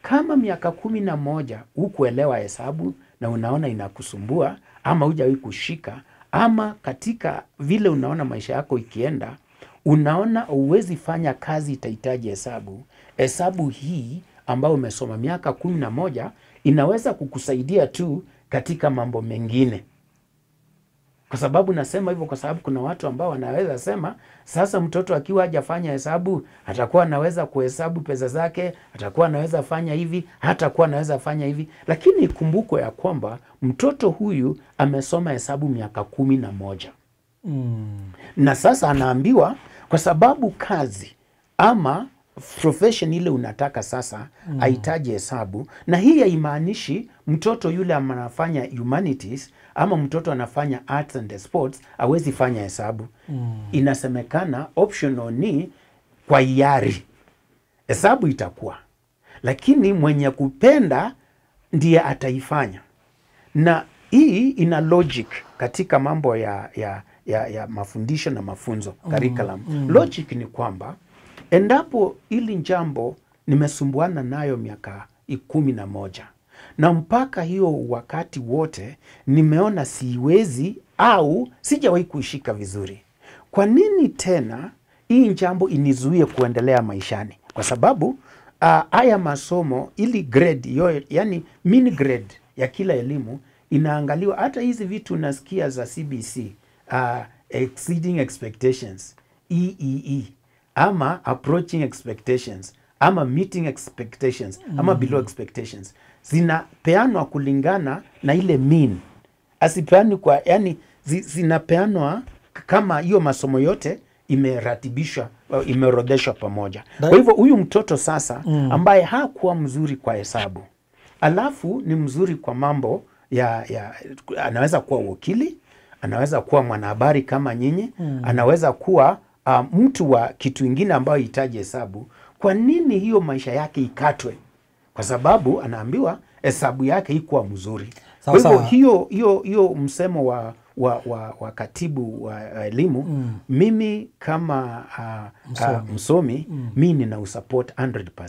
Kama miaka 11 hukuelewa hesabu na unaona inakusumbua ama hujawahi kushika, ama katika vile unaona maisha yako ikienda, unaona huwezi fanya kazi itahitaji hesabu. Hesabu hii ambayo umesoma miaka 11 inaweza kukusaidia tu katika mambo mengine. Kwa sababu nasema hivyo kwa sababu kuna watu ambao wanaweza sema sasa mtoto akiwa hajafanya hesabu atakuwa anaweza kuhesabu pesa zake, atakuwa anaweza fanya hivi, hatakuwa anaweza fanya hivi. Lakini kumbuko ya kwamba mtoto huyu amesoma hesabu miaka 11. Na sasa anaambiwa kwa sababu kazi ama profession ile unataka sasa hahitaji hesabu, na hii haimaanishi mtoto yule anafanya humanities ama mtoto anafanya arts and sports hawezi fanya hesabu. Inasemekana optional ni kwa hiari. Hesabu itakuwa, lakini mwenye kupenda ndiye ataifanya. Na hii ina logic katika mambo ya mafundisho na mafunzo, curriculum. Logic ni kwamba endapo ili jambo nimesumbuana nayo miaka 11 na mpaka hiyo wakati wote nimeona siwezi au sijawahi kuishika vizuri, kwa nini tena hii jambo inizuie kuendelea maishani? Kwa sababu haya masomo ili grade yani mini grade ya kila elimu inaangaliwa. Hata hizi vitu unasikia za CBC, exceeding expectations, EEE, ama approaching expectations, ama meeting expectations, ama below expectations, zinapeanwa kulingana na ile mean. Asipeani kwa, yani zinapeanwa kama hiyo masomo yote imeratibishwa, imeorodheshwa pamoja. Kwa hivyo huyu mtoto sasa ambaye hakuwa mzuri kwa hesabu, alafu ni mzuri kwa mambo anaweza kuwa wakili, anaweza kuwa mwanahabari kama nyinyi, anaweza kuwa mtu wa kitu ingine ambayo hitaji hesabu. Kwa nini hiyo maisha yake ikatwe? Kwa sababu anaambiwa hesabu yake ikuwa mzuri. Kwa hivyo hiyo msemo wa katibu wa elimu, mimi kama msomi, mimi nina usupport 100%.